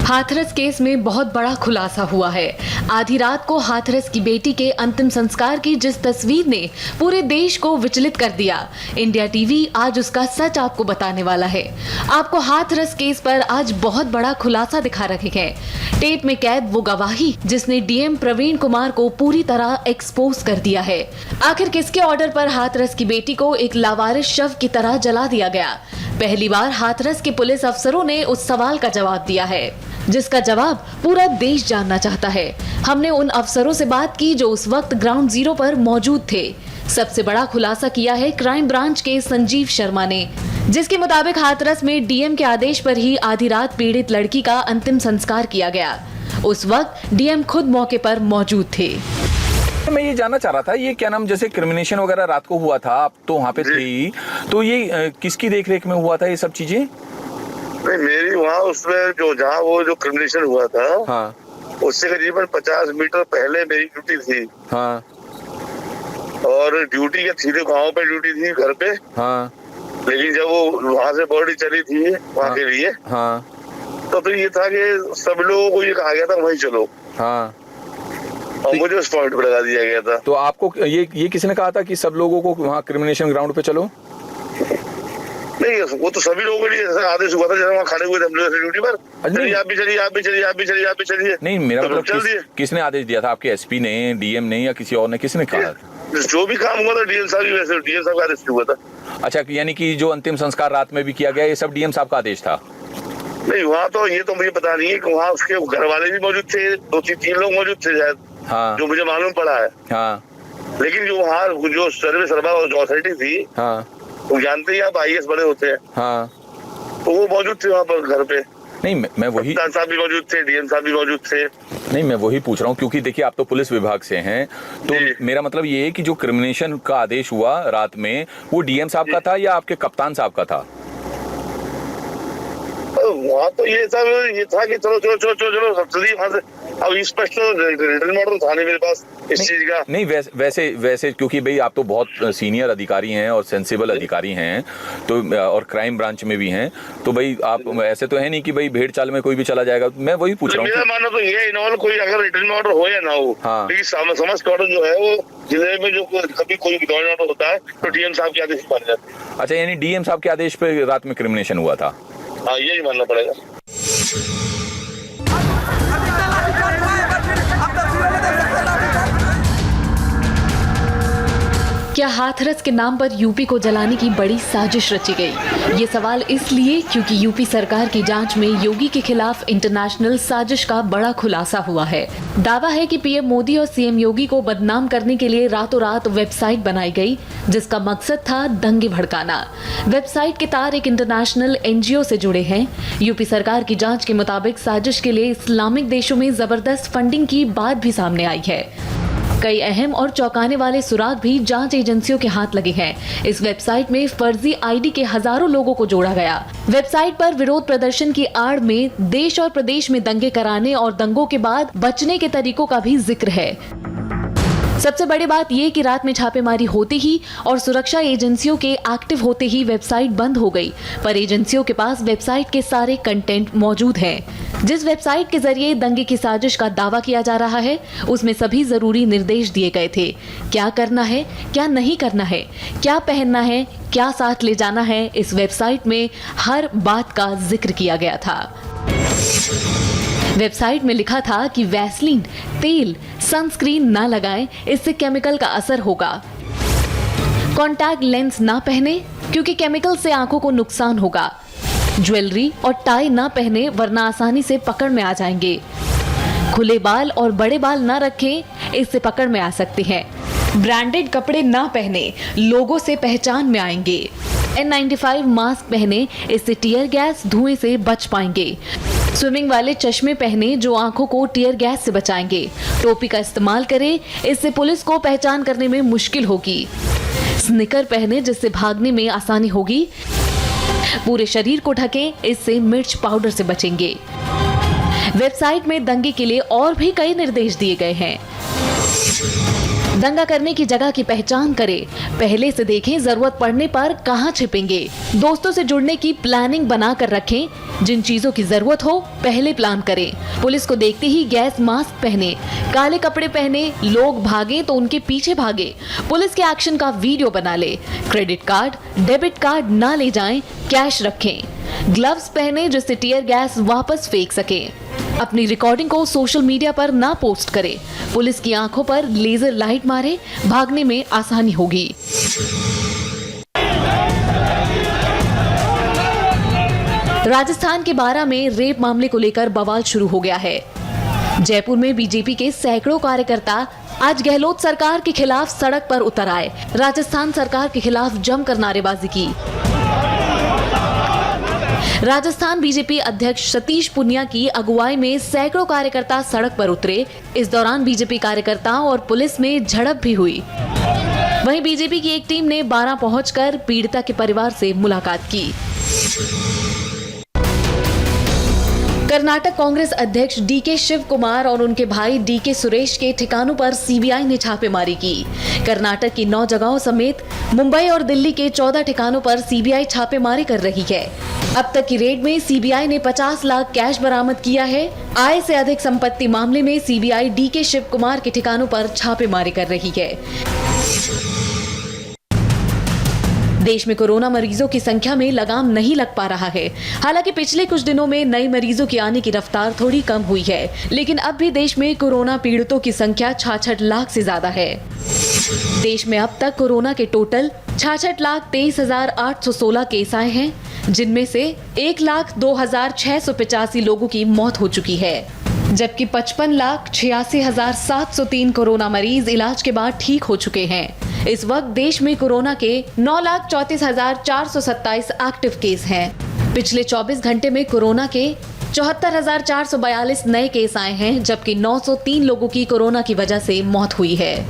Hathras case में बहुत बड़ा खुलासा हुआ है। आधी रात को हाथरस की बेटी के अंतिम संस्कार की जिस तस्वीर ने पूरे देश को विचलित कर दिया, इंडिया टीवी आज उसका सच आपको बताने वाला है। आपको हाथरस केस पर आज बहुत बड़ा खुलासा दिखा रहे हैं। टेप में कैद वो गवाही जिसने डीएम प्रवीण कुमार को पूरी तरह एक्सपोज कर दिया है। आखिर किसके ऑर्डर पर हाथरस की बेटी को एक लावारिस शव की तरह जला दिया गया? पहली बार हाथरस के पुलिस अफसरों ने उस सवाल का जवाब दिया है, जिसका जवाब पूरा देश जानना चाहता है। हमने उन अफसरों से बात की जो उस वक्त ग्राउंड जीरो पर मौजूद थे। सबसे बड़ा खुलासा किया है क्राइम ब्रांच के संजीव शर्मा ने, जिसके मुताबिक हाथरस में डीएम के आदेश पर ही आधी रात पीड़ित लड़की का अंतिम संस्कार किया गया। उस वक्त डीएम खुद मौके पर मौजूद थे। मैं ये जानना चाह रहा था, ये क्या नाम, जैसे क्रिमिनेशन वगैरह रात को हुआ था, आप तो वहाँ पे थी, तो ये किसकी देखरेख में हुआ था ये सब चीजें? नहीं, मेरी वहाँ उसमें जहाँ वो जो क्रिमिनेशन हुआ था, हाँ, उससे करीबन 50 मीटर पहले मेरी ड्यूटी थी। हाँ, और ड्यूटी के सीधे गाँव पे ड्यूटी थी, घर पे। हाँ, लेकिन जब वो वहाँ से बॉडी चली थी वहाँ के लिए, हाँ, तो फिर ये था कि सब लोगों को ये कहा गया था वहीं चलो। हाँ, और मुझे उस पॉइंट पे लगा दिया गया था। तो आपको ये किसने कहा था कि सब लोगों को वहाँ क्रिमिनेशन ग्राउंड पे चलो? नहीं, वो तो सभी लोगों के लिए आदेश हुआ था, जैसे वहाँ खड़े हुए थे हम लोग ड्यूटी पर। चलिए आप भी चलिए, आप भी चलिए, आप भी चलिए, आप भी चलिए। नहीं, मेरा मतलब किसने आदेश दिया था? आपके एसपी ने, डीएम ने, या किसी और ने? किसने कहा? जो भी काम हुआ था डीएम साहब ही, वैसे डीएम साहब का आदेश हुआ था। अच्छा, यानी कि जो अंतिम संस्कार रात में भी किया गया, ये सब डीएम साहब का आदेश था? नहीं, वहाँ तो ये तो मुझे पता नहीं है कि वहाँ उसके घर वाले भी मौजूद थे, 2-3 लोग मौजूद थे शायद। हाँ, जो मुझे मालूम पड़ा है। हाँ, लेकिन जो वहाँ जो सर्विस अथॉरिटी थी, हाँ, वो जानते ही आप आईएएस बड़े होते हैं। हाँ, तो वो मौजूद थे वहाँ पर घर पे। नहीं, मैं वही, कप्तान साहब भी मौजूद थे, डीएम साहब भी मौजूद थे। नहीं, मैं वही पूछ रहा हूँ, क्योंकि देखिए आप तो पुलिस विभाग से हैं, तो मेरा मतलब ये है कि जो क्रिमिनेशन का आदेश हुआ रात में, वो डीएम साहब का था या आपके कप्तान साहब का था? वहाँ तो ये था कि चलो सब्सिडी वहाँ से। अब स्पष्ट रिटर्न ऑर्डर था नहीं मेरे पास इस चीज का। नहीं, वैसे क्योंकि भाई आप तो बहुत सीनियर अधिकारी हैं और सेंसिबल अधिकारी हैं, तो और क्राइम ब्रांच में भी हैं, तो भाई आप ऐसे तो है नहीं कि भाई भेड़ चाल में कोई भी चला जाएगा। मैं वही पूछ रहा हूँ। मेरा मानना तो ये इन्वॉल्व कोई अगर रिटर्न ऑर्डर हो या ना हो, लेकिन समस्त ऑर्डर जो है वो जिले में जो कभी कोई रिटर्न ऑर्डर होता है तो डीएम साहब के आदेश माने जाते हैं। अच्छा, यानी डीएम साहब के आदेश पे रात में क्रिमिनेशन हुआ था? हाँ, यही मानना पड़ेगा। क्या हाथरस के नाम पर यूपी को जलाने की बड़ी साजिश रची गई? ये सवाल इसलिए क्योंकि यूपी सरकार की जांच में योगी के खिलाफ इंटरनेशनल साजिश का बड़ा खुलासा हुआ है। दावा है कि पीएम मोदी और सीएम योगी को बदनाम करने के लिए रातों रात वेबसाइट बनाई गई, जिसका मकसद था दंगे भड़काना। वेबसाइट के तार एक इंटरनेशनल एनजीओ से जुड़े हैं। यूपी सरकार की जांच के मुताबिक साजिश के लिए इस्लामिक देशों में जबरदस्त फंडिंग की बात भी सामने आई है। कई अहम और चौंकाने वाले सुराग भी जांच एजेंसियों के हाथ लगे हैं। इस वेबसाइट में फर्जी आईडी के हजारों लोगों को जोड़ा गया। वेबसाइट पर विरोध प्रदर्शन की आड़ में देश और प्रदेश में दंगे कराने और दंगों के बाद बचने के तरीकों का भी जिक्र है। सबसे बड़ी बात यह कि रात में छापेमारी होते ही और सुरक्षा एजेंसियों के एक्टिव होते ही वेबसाइट बंद हो गई, पर एजेंसियों के पास वेबसाइट के सारे कंटेंट मौजूद हैं। जिस वेबसाइट के जरिए दंगे की साजिश का दावा किया जा रहा है, उसमें सभी जरूरी निर्देश दिए गए थे। क्या करना है, क्या नहीं करना है, क्या पहनना है, क्या साथ ले जाना है, इस वेबसाइट में हर बात का जिक्र किया गया था। वेबसाइट में लिखा था कि वैसलीन, तेल, सनस्क्रीन ना लगाएं, इससे केमिकल का असर होगा। कॉन्टैक्ट लेंस ना पहने क्योंकि केमिकल से आंखों को नुकसान होगा। ज्वेलरी और टाई ना पहने वरना आसानी से पकड़ में आ जाएंगे। खुले बाल और बड़े बाल ना रखें, इससे पकड़ में आ सकते हैं। ब्रांडेड कपड़े ना पहने, लोगों से पहचान में आएंगे। N95 मास्क पहने, इससे टीयर गैस धुएं से बच पाएंगे। स्विमिंग वाले चश्मे पहने जो आंखों को टीयर गैस से बचाएंगे। टोपी का इस्तेमाल करें, इससे पुलिस को पहचान करने में मुश्किल होगी। स्निकर पहने जिससे भागने में आसानी होगी। पूरे शरीर को ढकें, इससे मिर्च पाउडर से बचेंगे। वेबसाइट में दंगे के लिए और भी कई निर्देश दिए गए हैं। दंगा करने की जगह की पहचान करें, पहले से देखें जरूरत पड़ने पर कहां छिपेंगे। दोस्तों से जुड़ने की प्लानिंग बना कर रखें, जिन चीजों की जरूरत हो पहले प्लान करें। पुलिस को देखते ही गैस मास्क पहने, काले कपड़े पहने, लोग भागे तो उनके पीछे भागे। पुलिस के एक्शन का वीडियो बना ले। क्रेडिट कार्ड, डेबिट कार्ड ना ले जाएं, कैश रखें। ग्लव्स पहने जिससे टीयर गैस वापस फेंक सकें। अपनी रिकॉर्डिंग को सोशल मीडिया पर ना पोस्ट करें। पुलिस की आंखों पर लेजर लाइट मारे, भागने में आसानी होगी। राजस्थान के बारां में रेप मामले को लेकर बवाल शुरू हो गया है। जयपुर में बीजेपी के सैकड़ों कार्यकर्ता आज गहलोत सरकार के खिलाफ सड़क पर उतर आए। राजस्थान सरकार के खिलाफ जमकर नारेबाजी की। राजस्थान बीजेपी अध्यक्ष सतीश पुनिया की अगुवाई में सैकड़ों कार्यकर्ता सड़क पर उतरे। इस दौरान बीजेपी कार्यकर्ताओं और पुलिस में झड़प भी हुई। वहीं बीजेपी की एक टीम ने बारां पहुंचकर पीड़िता के परिवार से मुलाकात की। कर्नाटक कांग्रेस अध्यक्ष डीके शिव कुमार और उनके भाई डीके सुरेश के ठिकानों पर सीबीआई ने छापेमारी की। कर्नाटक की 9 जगहों समेत मुंबई और दिल्ली के 14 ठिकानों पर सीबीआई छापेमारी कर रही है। अब तक की रेड में सीबीआई ने 50 लाख कैश बरामद किया है। आय से अधिक संपत्ति मामले में सीबीआई डीके शिव कुमार के ठिकानों पर छापेमारी कर रही है। देश में कोरोना मरीजों की संख्या में लगाम नहीं लग पा रहा है। हालांकि पिछले कुछ दिनों में नए मरीजों की आने की रफ्तार थोड़ी कम हुई है, लेकिन अब भी देश में कोरोना पीड़ितों की संख्या 66 लाख से ज्यादा है। देश में अब तक कोरोना के टोटल 66,23,816 केस आए हैं, जिनमें से 1,02,685 लोगों की मौत हो चुकी है, जबकि 55,86,703 कोरोना मरीज इलाज के बाद ठीक हो चुके हैं। इस वक्त देश में कोरोना के 9,34,427 एक्टिव केस हैं। पिछले 24 घंटे में कोरोना के 74,442 नए केस आए हैं, जबकि 903 लोगों की कोरोना की वजह से मौत हुई है।